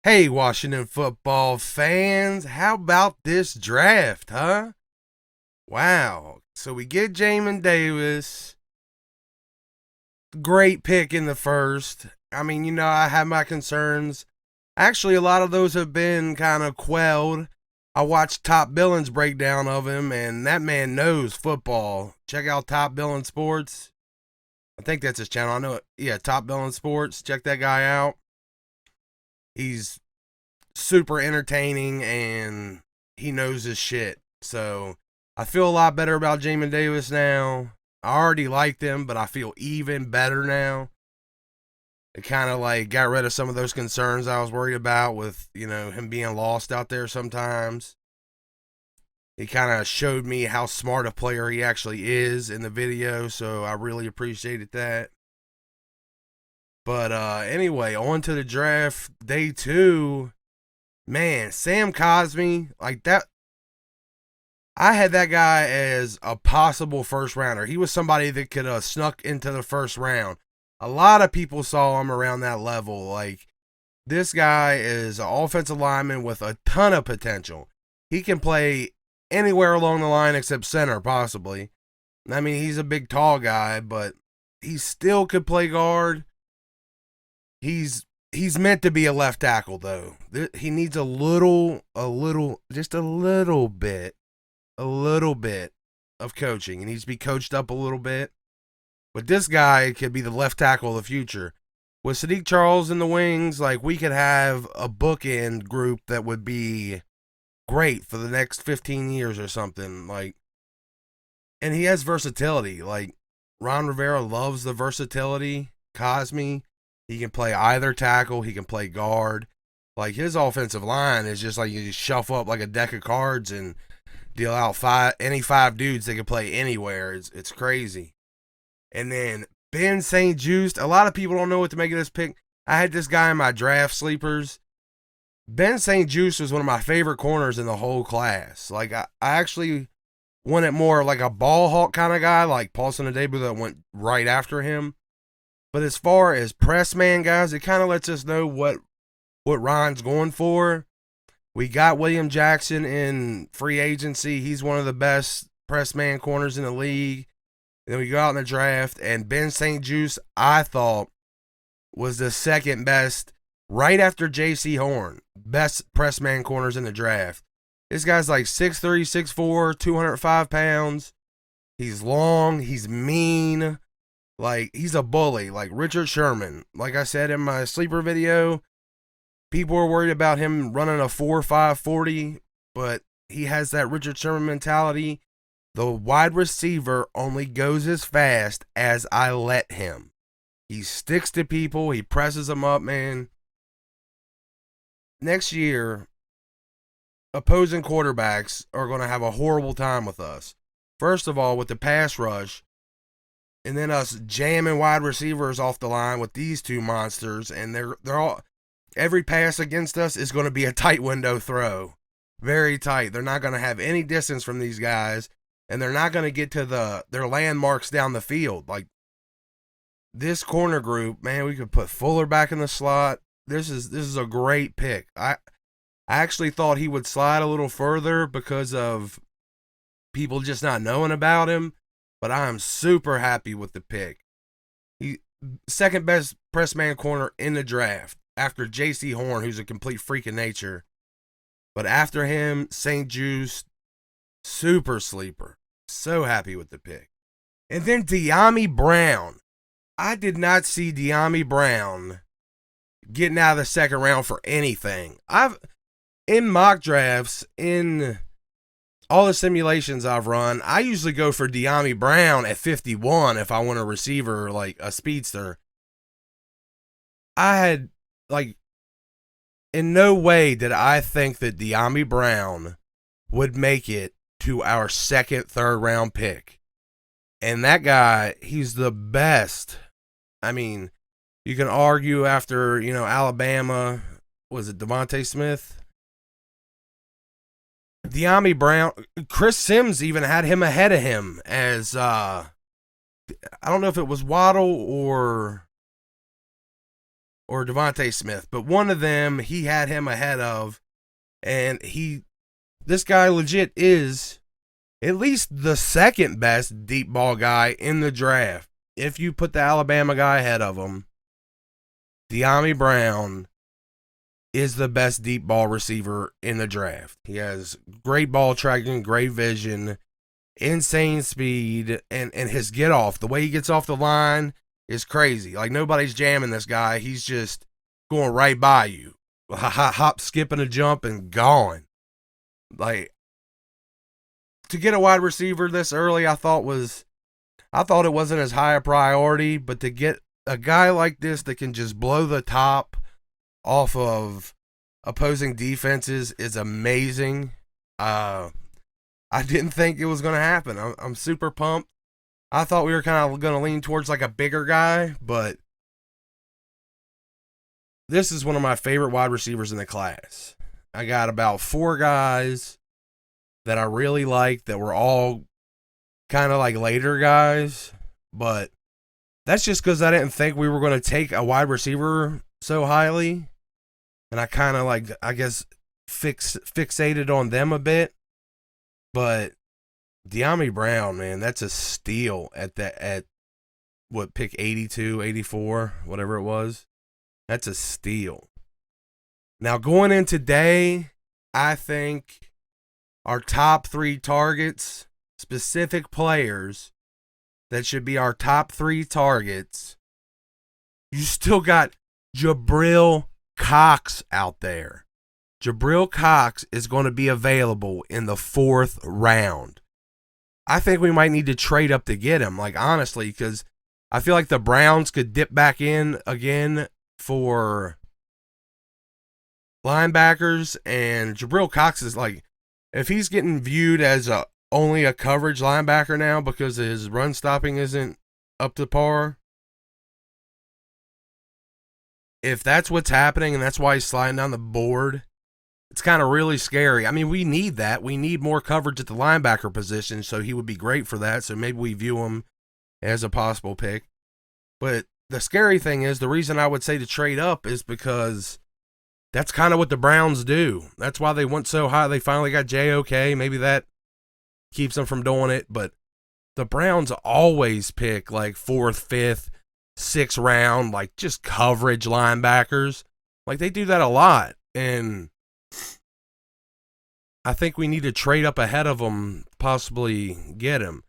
Hey, Washington football fans, how about this draft, huh? Wow. So we get Jamin Davis. Great pick in the first. I mean, I have my concerns. Actually, a lot of those have been kind of quelled. I watched Top Billin's breakdown of him, and that man knows football. Check out Top Billin Sports. I think that's his channel. I know it. Yeah, Top Billin Sports. Check that guy out. He's super entertaining and he knows his shit. So I feel a lot better about Jamin Davis now. I already liked him, but I feel even better now. It kind of like got rid of some of those concerns I was worried about with, him being lost out there sometimes. He kind of showed me how smart a player he actually is in the video, so I really appreciated that. But anyway, on to the draft, day 2. Man, Sam Cosby, like that. I had that guy as a possible first rounder. He was somebody that could have snuck into the first round. A lot of people saw him around that level. Like, this guy is an offensive lineman with a ton of potential. He can play anywhere along the line except center, possibly. I mean, he's a big, tall guy, but he still could play guard. He's meant to be a left tackle, though. He needs a little bit of coaching. He needs to be coached up a little bit. But this guy could be the left tackle of the future. With Sadiq Charles in the wings, like, we could have a bookend group that would be great for the next 15 years or something. Like, and he has versatility. Like, Ron Rivera loves the versatility. Cosme, he can play either tackle. He can play guard. Like, his offensive line is just like you just shuffle up like a deck of cards and deal out any five dudes that can play anywhere. It's crazy. And then Ben St. Juste. A lot of people don't know what to make of this pick. I had this guy in my draft sleepers. Ben St. Juste was one of my favorite corners in the whole class. Like, I actually wanted more like a ball hawk kind of guy, like Paulson Adebo that went right after him. But as far as press man guys, it kind of lets us know what Ron's going for. We got William Jackson in free agency. He's one of the best press man corners in the league. And then we go out in the draft, and Ben St. Juste, I thought, was the second best, right after J.C. Horn, best press man corners in the draft. This guy's like 6'3", 6'4", 205 pounds. He's long. He's mean. Like, he's a bully, like Richard Sherman. Like I said in my sleeper video, people were worried about him running a 4.5 40, but he has that Richard Sherman mentality. The wide receiver only goes as fast as I let him. He sticks to people. He presses them up, man. Next year, opposing quarterbacks are going to have a horrible time with us. First of all, with the pass rush, and then us jamming wide receivers off the line with these two monsters, and they're all, every pass against us is going to be a tight window throw. Very tight. They're not going to have any distance from these guys, and they're not going to get to their landmarks down the field. Like, this corner group, man, we could put Fuller back in the slot. This is a great pick. I actually thought he would slide a little further because of people just not knowing about him, but I am super happy with the pick. He second best press man corner in the draft after J.C. Horn, who's a complete freak of nature. But after him, St. Juste, super sleeper. So happy with the pick. And then Tiami Brown. I did not see Tiami Brown getting out of the second round for anything. In mock drafts, in all the simulations I've run, I usually go for Tiami Brown at 51 if I want a receiver, like a speedster. I had, like, in no way did I think that Tiami Brown would make it to our second, third round pick. And that guy, he's the best. I mean, you can argue after, Alabama, was it Devontae Smith? Tiami Brown, Chris Sims even had him ahead of him as, I don't know if it was Waddle or or Devontae Smith, but one of them he had him ahead of, and this guy legit is at least the second best deep ball guy in the draft. If you put the Alabama guy ahead of him, Tiami Brown is the best deep ball receiver in the draft. He has great ball tracking, great vision, insane speed, and his get off. The way he gets off the line is crazy. Like, nobody's jamming this guy. He's just going right by you. Hop, skip, and a jump, and gone. Like, to get a wide receiver this early, I thought it wasn't as high a priority, but to get a guy like this that can just blow the top off of opposing defenses is amazing. I didn't think it was going to happen. I'm super pumped. I thought we were kind of going to lean towards like a bigger guy, but this is one of my favorite wide receivers in the class. I got about 4 guys that I really like that were all kind of like later guys, but that's just because I didn't think we were going to take a wide receiver so highly, and I kind of like, I guess, fixated on them a bit. But Tiami Brown, man, that's a steal at what, pick 82, 84, whatever it was. That's a steal. Now, going in today, I think our top 3 targets, specific players that should be our top 3 targets, you still got Jabril Cox out there. Jabril Cox is going to be available in the 4th round. I think we might need to trade up to get him, like, honestly, because I feel like the Browns could dip back in again for linebackers, and Jabril Cox is like, if he's getting viewed as only a coverage linebacker now because his run stopping isn't up to par, if that's what's happening and that's why he's sliding down the board, it's kind of really scary. I mean, we need that. We need more coverage at the linebacker position, so he would be great for that. So maybe we view him as a possible pick. But the scary thing is, the reason I would say to trade up is because that's kind of what the Browns do. That's why they went so high. They finally got JOK. Maybe that keeps them from doing it. But the Browns always pick like 4th, 5th, 6th round, like just coverage linebackers. Like, they do that a lot. And I think we need to trade up ahead of them, possibly get him.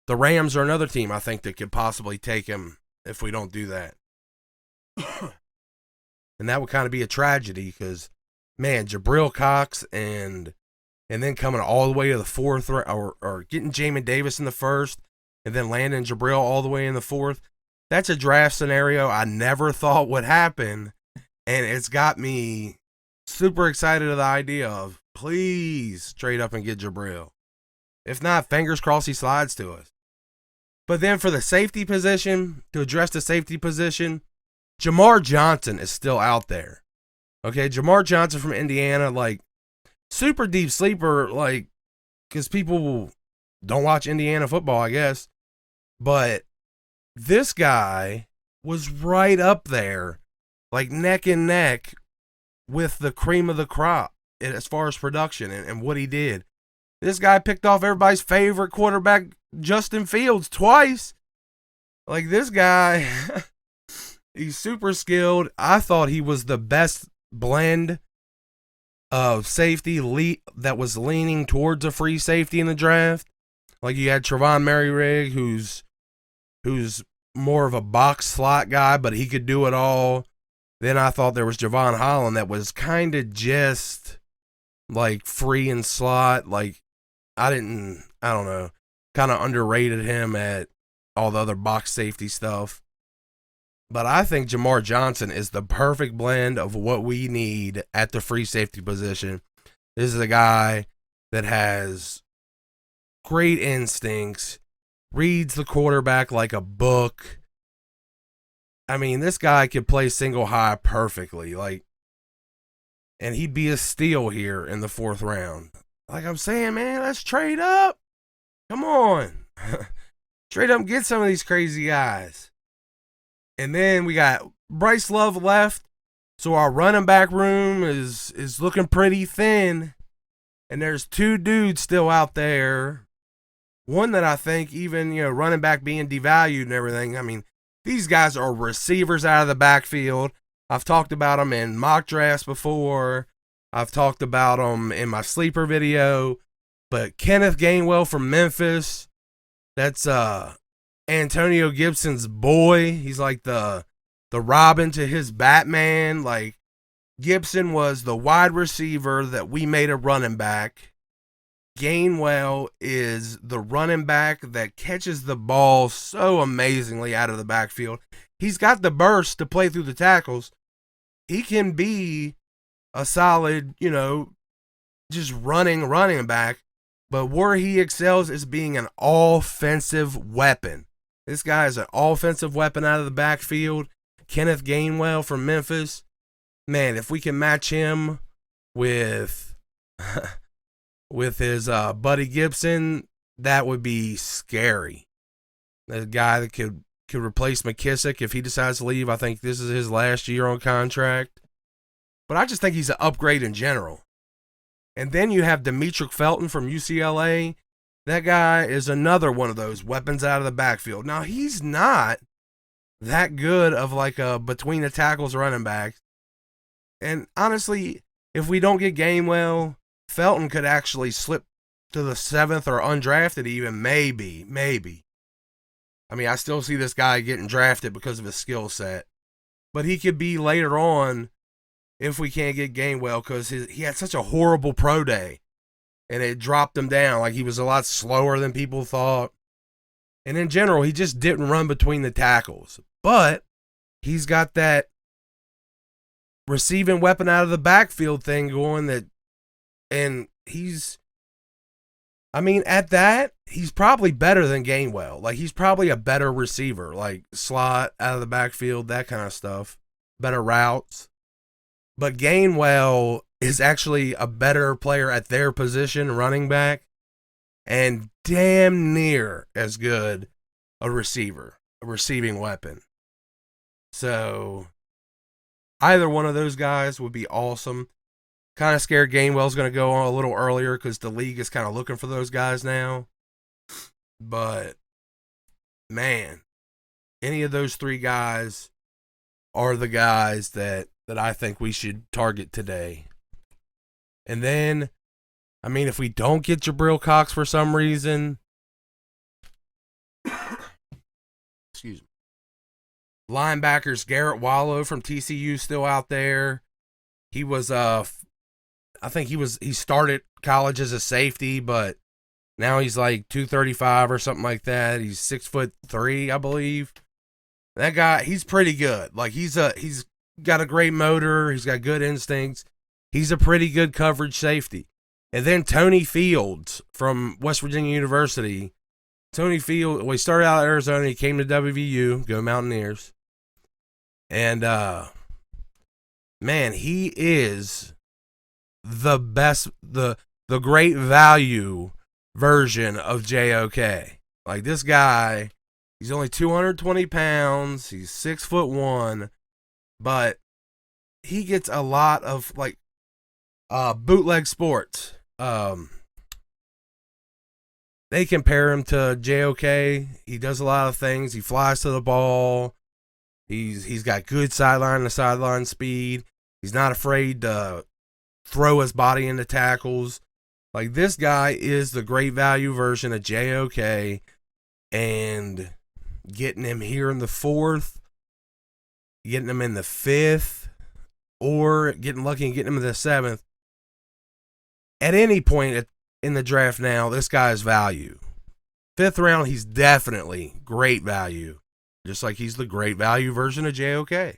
The Rams are another team I think that could possibly take him if we don't do that. And that would kind of be a tragedy because, man, Jabril Cox and then coming all the way to the 4th, or getting Jamin Davis in the 1st and then landing Jabril all the way in the 4th. That's a draft scenario I never thought would happen, and it's got me super excited at the idea of, please trade up and get Jabril. If not, fingers crossed he slides to us. But then for the safety position, to address the safety position, Jamar Johnson is still out there. Okay, Jamar Johnson from Indiana, like, super deep sleeper, like, because people don't watch Indiana football, I guess. But this guy was right up there, like neck and neck with the cream of the crop as far as production and what he did. This guy picked off everybody's favorite quarterback, Justin Fields, twice. Like, this guy, he's super skilled. I thought he was the best blend of safety that was leaning towards a free safety in the draft. Like, you had Trevon Merririg, who's more of a box slot guy, but he could do it all. Then I thought there was Javon Holland that was kind of just like free and slot. Like, I don't know, kind of underrated him at all the other box safety stuff. But I think Jamar Johnson is the perfect blend of what we need at the free safety position. This is a guy that has great instincts, reads the quarterback like a book. I mean, this guy could play single high perfectly, like, and he'd be a steal here in the 4th round. Like I'm saying, man, let's trade up. Come on. Trade up and get some of these crazy guys. And then we got Bryce Love left. So our running back room is looking pretty thin, and there's two dudes still out there. One that I think, even, running back being devalued and everything, I mean, these guys are receivers out of the backfield. I've talked about them in mock drafts before. I've talked about them in my sleeper video. But Kenneth Gainwell from Memphis, that's Antonio Gibson's boy. He's like the Robin to his Batman. Like, Gibson was the wide receiver that we made a running back. Gainwell is the running back that catches the ball so amazingly out of the backfield. He's got the burst to play through the tackles. He can be a solid, just running back. But where he excels is being an offensive weapon. This guy is an offensive weapon out of the backfield. Kenneth Gainwell from Memphis. Man, if we can match him with his buddy Gibson, that would be scary. The guy that could replace McKissick if he decides to leave. I think this is his last year on contract. But I just think he's an upgrade in general. And then you have Demetric Felton from UCLA. That guy is another one of those weapons out of the backfield. Now, he's not that good of like a between the tackles running back. And honestly, if we don't get Gainwell, Felton could actually slip to the 7th or undrafted even, maybe. I mean, I still see this guy getting drafted because of his skill set. But he could be later on if we can't get Gainwell, because he had such a horrible pro day. And it dropped him down. Like, he was a lot slower than people thought. And in general, he just didn't run between the tackles. But he's got that receiving weapon out of the backfield thing going and he's probably better than Gainwell. Like, he's probably a better receiver, like slot out of the backfield, that kind of stuff. Better routes. But Gainwell is actually a better player at their position, running back, and damn near as good a receiver, a receiving weapon. So either one of those guys would be awesome. Kind of scared Gainwell's going to go on a little earlier because the league is kind of looking for those guys now. But, man, any of those three guys are the guys that I think we should target today. And then, I mean, if we don't get Jabril Cox for some reason, excuse me, linebackers, Garrett Wallow from TCU still out there. He was, I think he started college as a safety, but now he's like 235 or something like that. He's 6'3", I believe. That guy, he's pretty good. Like, he's got a great motor. He's got good instincts. He's a pretty good coverage safety. And then Tony Fields from West Virginia University. Tony Fields, he started out at Arizona. He came to WVU, go Mountaineers. And, man, he is the best, the great value version of JOK. Like, this guy, he's only 220 pounds. He's 6'1", but he gets a lot of, like, bootleg sports. They compare him to JOK. He does a lot of things. He flies to the ball. He's got good sideline to sideline speed. He's not afraid to throw his body into tackles. Like, this guy is the great value version of JOK, and getting him here in the 4th, getting him in the 5th, or getting lucky and getting him in the 7th. At any point in the draft now, this guy's value. 5th round, he's definitely great value. Just like he's the great value version of JOK.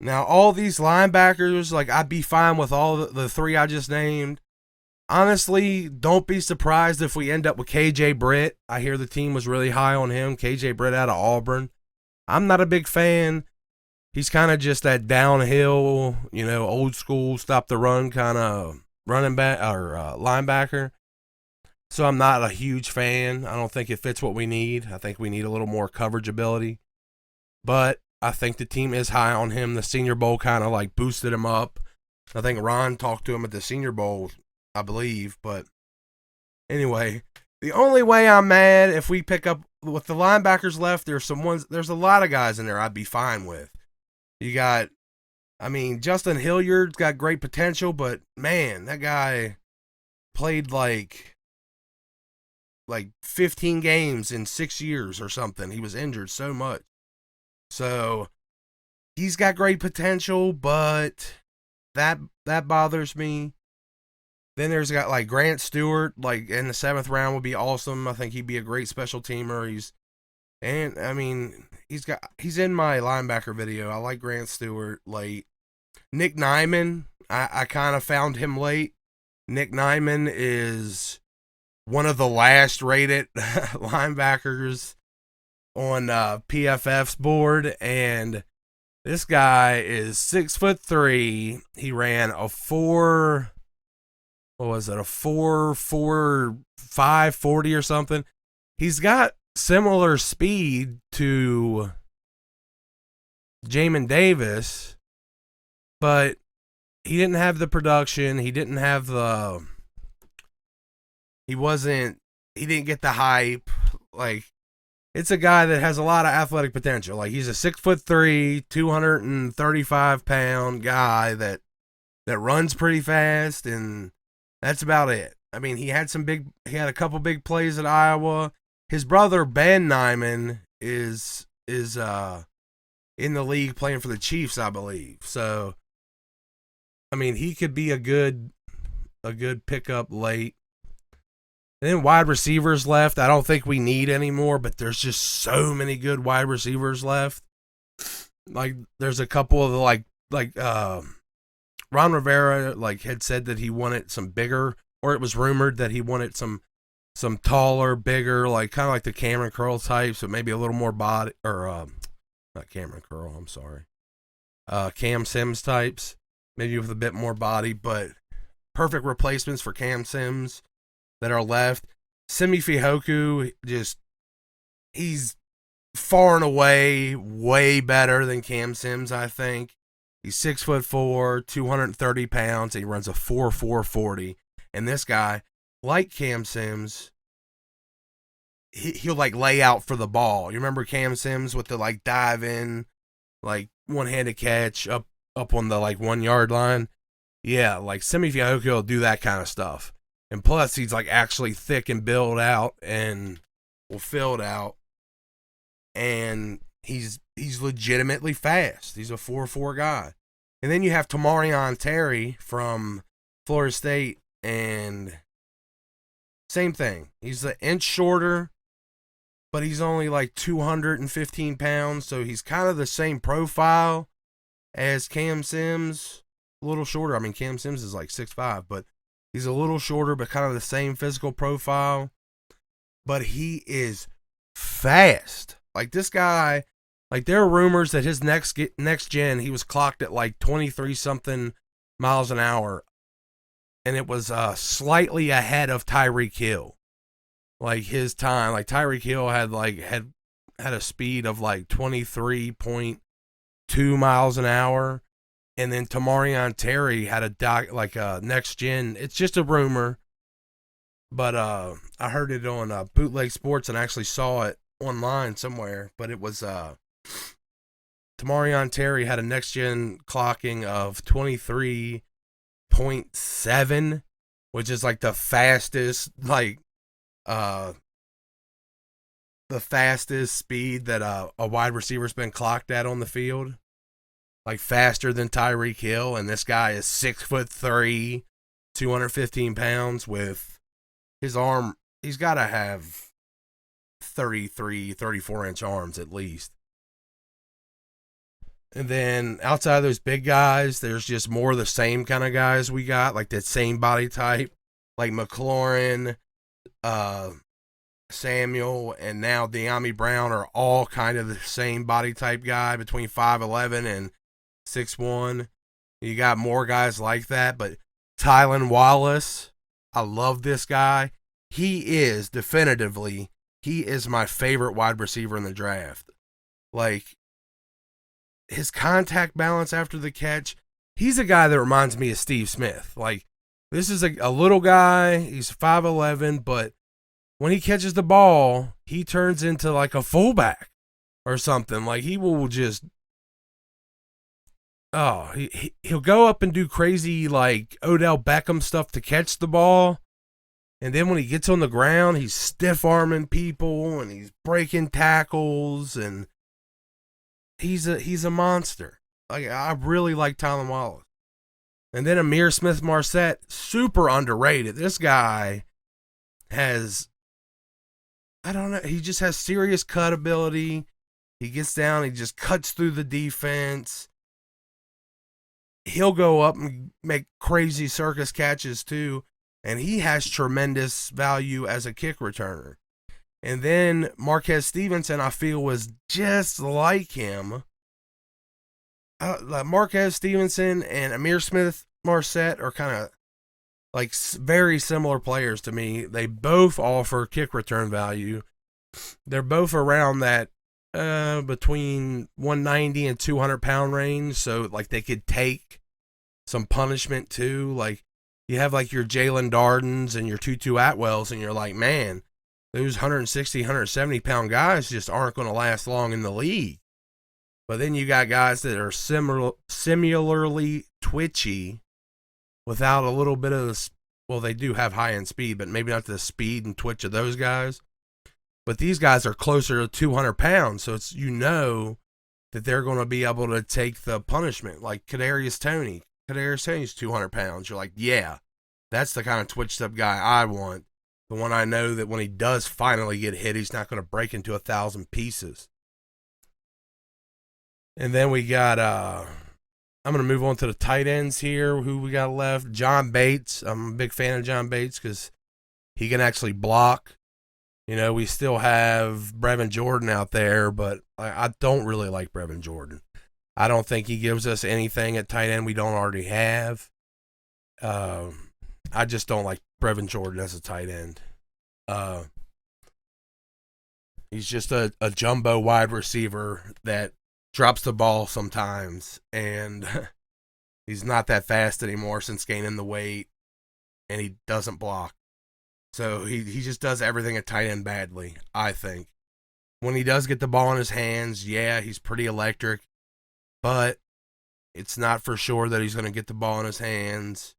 Now, all these linebackers, like, I'd be fine with all the three I just named. Honestly, don't be surprised if we end up with KJ Britt. I hear the team was really high on him. KJ Britt out of Auburn. I'm not a big fan. He's kind of just that downhill, old school, stop the run kind of running back or linebacker. So I'm not a huge fan. I don't think it fits what we need. I think we need a little more coverage ability. But I think the team is high on him. The Senior Bowl kind of like boosted him up. I think Ron talked to him at the Senior Bowl, I believe. But anyway, the only way I'm mad if we pick up with the linebackers left, there's a lot of guys in there I'd be fine with. You got, Justin Hilliard's got great potential, but man, that guy played like 15 games in 6 years or something. He was injured so much. So he's got great potential, but that bothers me. Then there's got like Grant Stewart, like in the 7th round would be awesome. I think he'd be a great special teamer. He's in my linebacker video. I like Grant Stewart late. Nick Nyman, I kind of found him late. Nick Nyman is one of the last rated linebackers on PFF's board, and this guy is 6'3". He ran a 4.540 or something. He's got similar speed to Jamin Davis, but he didn't have the production. He didn't get the hype. Like, it's a guy that has a lot of athletic potential. Like, he's a 6'3", 235-pound guy that runs pretty fast, and that's about it. He had a couple big plays at Iowa. His brother Ben Nyman is in the league playing for the Chiefs, I believe. So, he could be a good pickup late. And then wide receivers left. I don't think we need any more, but there's just so many good wide receivers left. Like, there's a couple of Ron Rivera had said that he wanted some bigger, or it was rumored that he wanted some taller, bigger, kind of like the Cameron Curl types, but maybe a little more body, or not Cameron Curl, I'm sorry. Cam Sims types, maybe with a bit more body, but perfect replacements for Cam Sims that are left. Simi Fehoko, he's far and away way better than Cam Sims, I think. He's 6'4", 230 pounds, and he runs a 4.40. And this guy, like Cam Sims, he'll lay out for the ball. You remember Cam Sims with the dive in, one-handed catch up on the 1 yard line? Yeah, Simi Fehoko will do that kind of stuff. And plus, he's actually thick and built out and filled out. And he's legitimately fast. He's a 4.4 guy. And then you have Tamarion Terry from Florida State, and same thing. He's an inch shorter, but he's only 215 pounds, so he's kind of the same profile as Cam Sims. A little shorter. Cam Sims is 6'5", but he's a little shorter, but kind of the same physical profile. But he is fast. This guy, there are rumors that his next gen, he was clocked at 23-something miles an hour. And it was slightly ahead of Tyreek Hill. His time. Tyreek Hill had a speed of 23.2 miles an hour. And then Tamarion Terry had a next gen. It's just a rumor. But I heard it on Bootleg Sports and actually saw it online somewhere. But it was Tamarion Terry had a next gen clocking of 23.7, which is the fastest the fastest speed that a wide receiver's been clocked at on the field. Faster than Tyreek Hill, and this guy is 6'3", 215 pounds with his arm. He's got to have 33, 34-inch arms at least. And then outside of those big guys, there's just more of the same kind of guys we got, that same body type, McLaurin, Samuel, and now Tiami Brown are all kind of the same body type guy between 5'11" and 6'1". You got more guys like that, but Tylan Wallace, I love this guy. He is my favorite wide receiver in the draft. his contact balance after the catch. He's a guy that reminds me of Steve Smith. Like, this is a little guy. He's 5'11", but when he catches the ball, he turns into like a fullback or something. Like, he will just, he'll go up and do crazy like Odell Beckham stuff to catch the ball. And then when he gets on the ground, he's stiff-arming people and he's breaking tackles, and he's a monster. Like, I really like Tylan Wallace. And then Ihmir Smith-Marsette, super underrated. This guy has, I don't know, he just has serious cut ability. He gets down, he just cuts through the defense. He'll go up and make crazy circus catches too. And he has tremendous value as a kick returner. And then Marquez Stevenson, I feel, was just like him. Like Marquez Stevenson and Ihmir Smith-Marsette are kind of like very similar players to me. They both offer kick return value. They're both around that between 190 and 200 pound range. So like they could take some punishment too. Like, you have like your Jalen Dardens and your Tutu Atwells, and you're like, man, those 160, 170 pound guys just aren't going to last long in the league. But then you got guys that are similarly twitchy without a little bit of the, well, they do have high end speed, but maybe not the speed and twitch of those guys. But these guys are closer to 200 pounds, so it's, you know, that they're going to be able to take the punishment. Like Kadarius Toney. Kadarius Toney's 200 pounds. You're like, yeah, that's the kind of twitched up guy I want. The one I know that when he does finally get hit, he's not going to break into 1,000 pieces. And then we got, I'm going to move on to the tight ends here. Who we got left? John Bates. I'm a big fan of John Bates because he can actually block. You know, we still have Brevin Jordan out there, but I don't really like Brevin Jordan. I don't think he gives us anything at tight end we don't already have. I just don't like Brevin Jordan as a tight end. He's just a jumbo wide receiver that drops the ball sometimes, and he's not that fast anymore since gaining the weight, and he doesn't block. So he just does everything at tight end badly, I think. When he does get the ball in his hands, yeah, he's pretty electric. But it's not for sure that he's going to get the ball in his hands.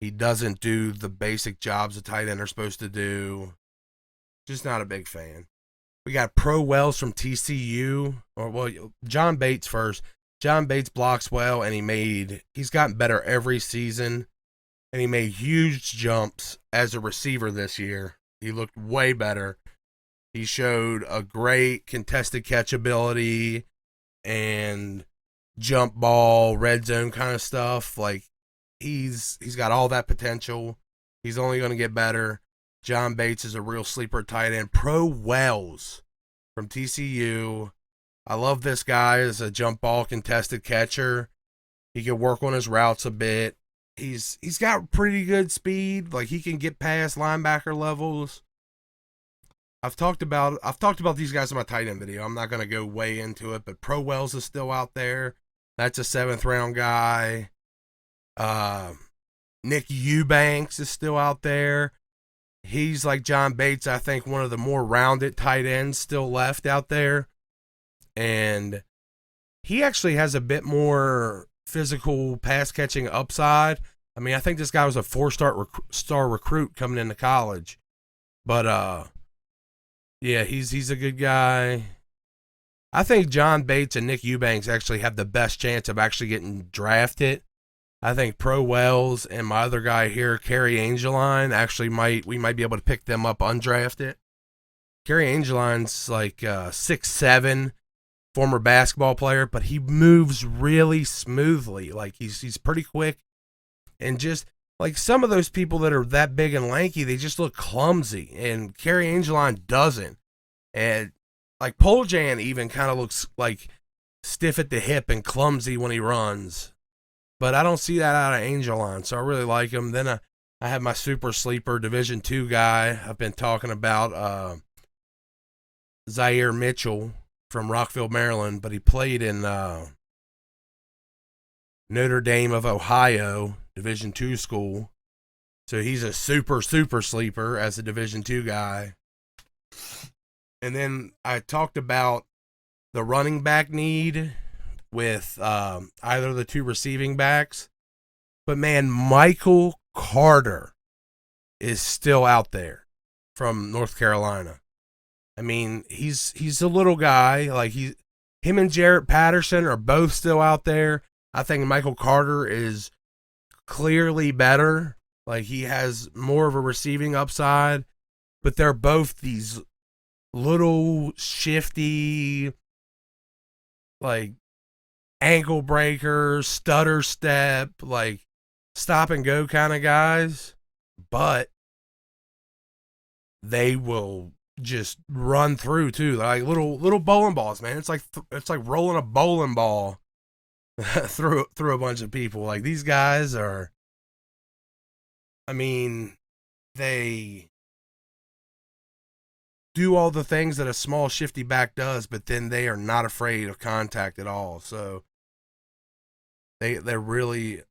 He doesn't do the basic jobs a tight end are supposed to do. Just not a big fan. We got Pro Wells from TCU. John Bates first. John Bates blocks well, and he's gotten better every season. And he made huge jumps as a receiver this year. He looked way better. He showed a great contested catch ability and jump ball, red zone kind of stuff. Like, he's got all that potential. He's only going to get better. John Bates is a real sleeper tight end. Pro Wells from TCU. I love this guy as a jump ball contested catcher. He can work on his routes a bit. He's got pretty good speed. Like, he can get past linebacker levels. I've talked about these guys in my tight end video. I'm not going to go way into it, but Pro Wells is still out there. That's a 7th round guy. Nick Eubanks is still out there. He's like John Bates, I think one of the more rounded tight ends still left out there. And he actually has a bit more physical pass catching upside. I mean, I think this guy was a 4-star recruit coming into college. But yeah, he's a good guy. I think John Bates and Nick Eubanks actually have the best chance of actually getting drafted. I think Pro Wells and my other guy here, Kerry Angeline, actually we might be able to pick them up undrafted. Kerry Angeline's like 6'7", former basketball player, but he moves really smoothly. Like, he's pretty quick, and just like some of those people that are that big and lanky, they just look clumsy, and Kerry Angeline doesn't. And like Poljan even kind of looks like stiff at the hip and clumsy when he runs. But I don't see that out of Angeline, so I really like him. Then I have my super sleeper Division II guy I've been talking about, Zaire Mitchell from Rockville, Maryland, but he played in Notre Dame of Ohio, Division II school. So he's a super sleeper as a Division II guy. And then I talked about the running back need with either of the two receiving backs. But man, Michael Carter is still out there from North Carolina. I mean, he's a little guy. Like him and Jarrett Patterson are both still out there. I think Michael Carter is clearly better. Like he has more of a receiving upside, but they're both these little shifty, like ankle breakers, stutter step, like stop and go kind of guys, but they will just run through too, like little bowling balls, man. It's like rolling a bowling ball through a bunch of people. Like these guys are, I mean, they do all the things that a small shifty back does, but then they are not afraid of contact at all. So they're really,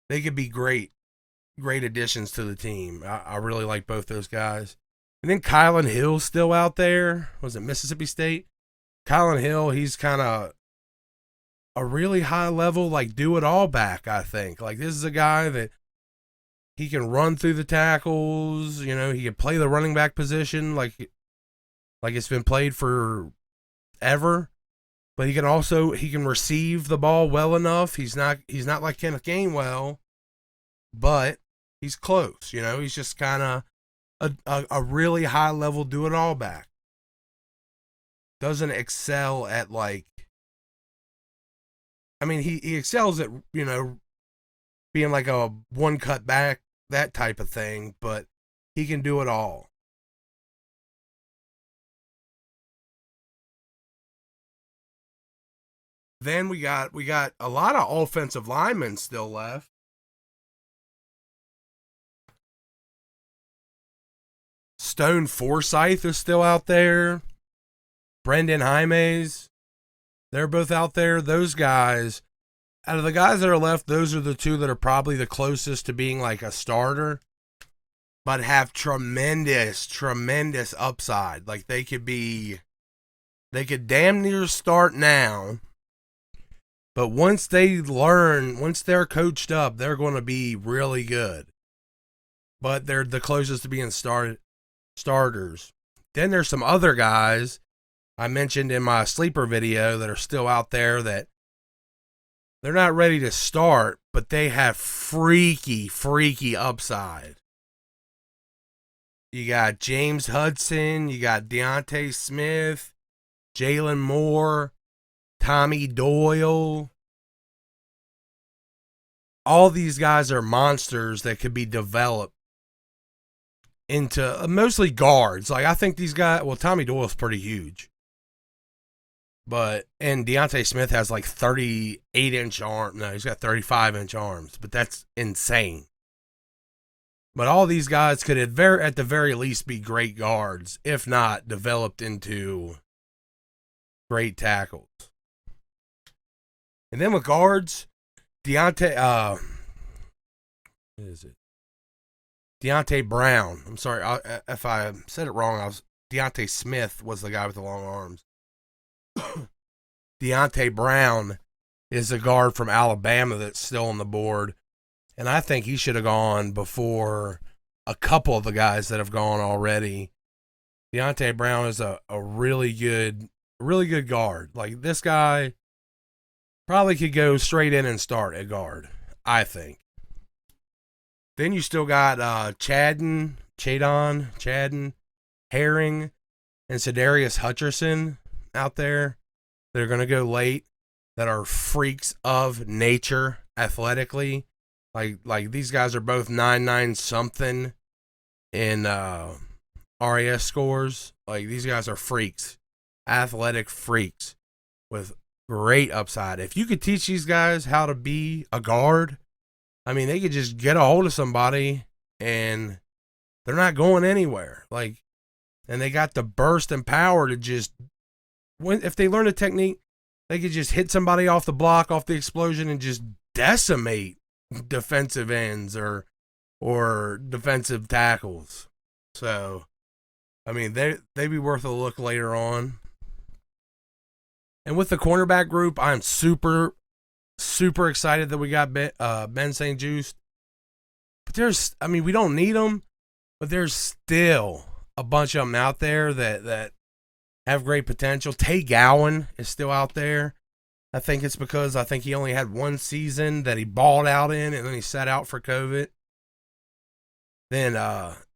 they could be great additions to the team. I really like both those guys. And then Kylan Hill's still out there. Was it Mississippi State? Kylan Hill, he's kind of a really high level, like do it all back, I think. Like this is a guy that he can run through the tackles, you know, he can play the running back position like it's been played for ever. But he can receive the ball well enough. He's not like Kenneth Gainwell, but he's close, you know. He's just kind of a really high level do it all back. Doesn't excel at like, I mean, he excels at, you know, being like a one cut back, that type of thing, but he can do it all. Then we got a lot of offensive linemen still left. Stone Forsyth is still out there. Brendan Jaimes, they're both out there. Those guys, out of the guys that are left, those are the two that are probably the closest to being like a starter, but have tremendous upside. Like they could damn near start now, but once they're coached up, they're going to be really good. But they're the closest to being starters. Then there's some other guys I mentioned in my sleeper video that are still out there that they're not ready to start, but they have freaky upside. You got James Hudson, you got Deontay Smith, Jalen Moore, Tommy Doyle. All these guys are monsters that could be developed into mostly guards. Like I think these guys, well, Tommy Doyle's pretty huge. And Deontay Smith has like 38-inch arms. No, he's got 35-inch arms, but that's insane. But all these guys could at the very least be great guards, if not developed into great tackles. And then with guards, Deontay Brown. I'm sorry if I said it wrong. Deontay Smith was the guy with the long arms. Deontay Brown is a guard from Alabama that's still on the board, and I think he should have gone before a couple of the guys that have gone already. Deontay Brown is a really good guard. Like this guy probably could go straight in and start at guard, I think. Then you still got Chadden, Herring, and Sedarius Hutcherson out there. They're going to go late, that are freaks of nature athletically. Like these guys are both 9.9 something in RAS scores. Like these guys are freaks, athletic freaks with great upside. If you could teach these guys how to be a guard, I mean, they could just get a hold of somebody and they're not going anywhere. Like, and they got the burst and power to just if they learn a technique, they could just hit somebody off the block, off the explosion, and just decimate defensive ends or defensive tackles. So, I mean, they'd be worth a look later on. And with the cornerback group, I'm super excited that we got Ben St. Juste. But we don't need them, but there's still a bunch of them out there that have great potential. Tay Gowan is still out there. I think it's because he only had one season that he balled out in, and then he sat out for COVID. Then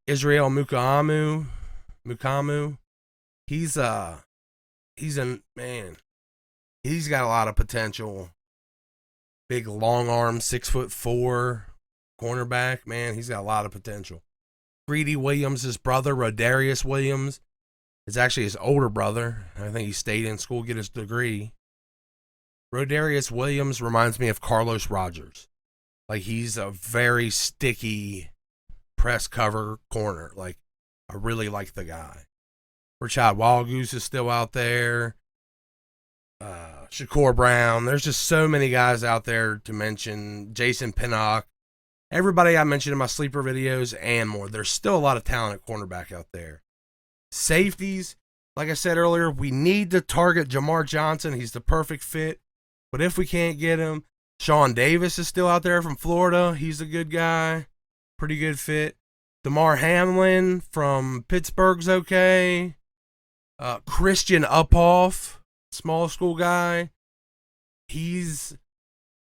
Israel Mukamu, he's a man. He's got a lot of potential. Big long arm, 6'4" cornerback. Man, he's got a lot of potential. Greedy Williams' brother, Rodarius Williams, is actually his older brother. I think he stayed in school, get his degree. Rodarius Williams reminds me of Carlos Rogers. Like, he's a very sticky press cover corner. Like, I really like the guy. Rashad Wildgoose is still out there. Shakur Brown. There's just so many guys out there to mention. Jason Pinnock. Everybody I mentioned in my sleeper videos and more. There's still a lot of talent at cornerback out there. Safeties, like I said earlier, we need to target Jamar Johnson. He's the perfect fit. But if we can't get him, Sean Davis is still out there from Florida. He's a good guy. Pretty good fit. DeMar Hamlin from Pittsburgh's okay. Christian Uphoff, small school guy. He's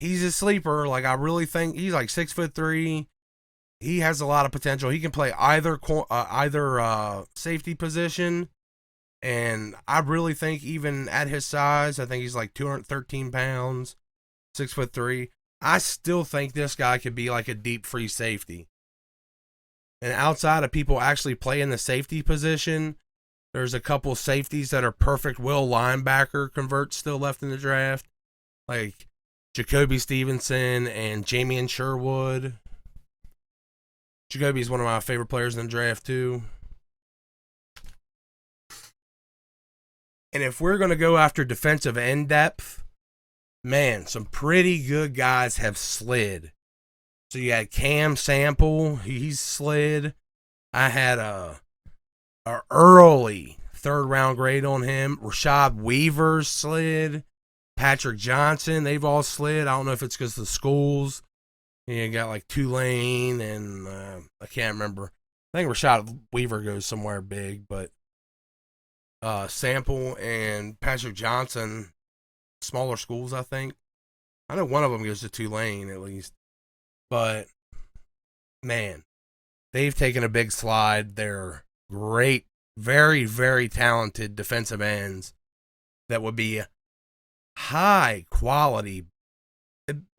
a sleeper. Like, I really think he's like 6'3". He has a lot of potential. He can play either safety position. And I really think even at his size, I think he's like 213 pounds, 6'3". I still think this guy could be like a deep free safety. And outside of people actually playing the safety position, there's a couple safeties that are perfect will linebacker converts still left in the draft. Like Jacoby Stevenson and Jamian Sherwood. Jacoby's one of my favorite players in the draft too. And if we're going to go after defensive end depth, man, some pretty good guys have slid. So you had Cam Sample, he's slid. I had a early third-round grade on him. Rashad Weaver slid. Patrick Johnson, they've all slid. I don't know if it's because of the schools. You got like Tulane and I can't remember. I think Rashad Weaver goes somewhere big, but Sample and Patrick Johnson, smaller schools, I think. I know one of them goes to Tulane at least. But, man, they've taken a big slide. They're great, very, very talented defensive ends that would be high quality,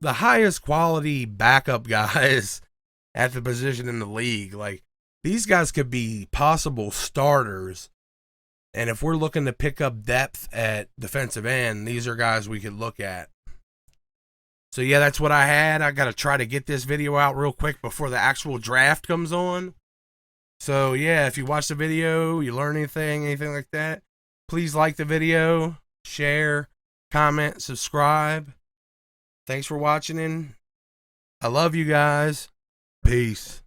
the highest quality backup guys at the position in the league. Like, these guys could be possible starters. And if we're looking to pick up depth at defensive end, these are guys we could look at. So, yeah, that's what I had. I got to try to get this video out real quick before the actual draft comes on. So, yeah, if you watch the video, you learn anything like that, please like the video, share, comment, subscribe. Thanks for watching, and I love you guys. Peace.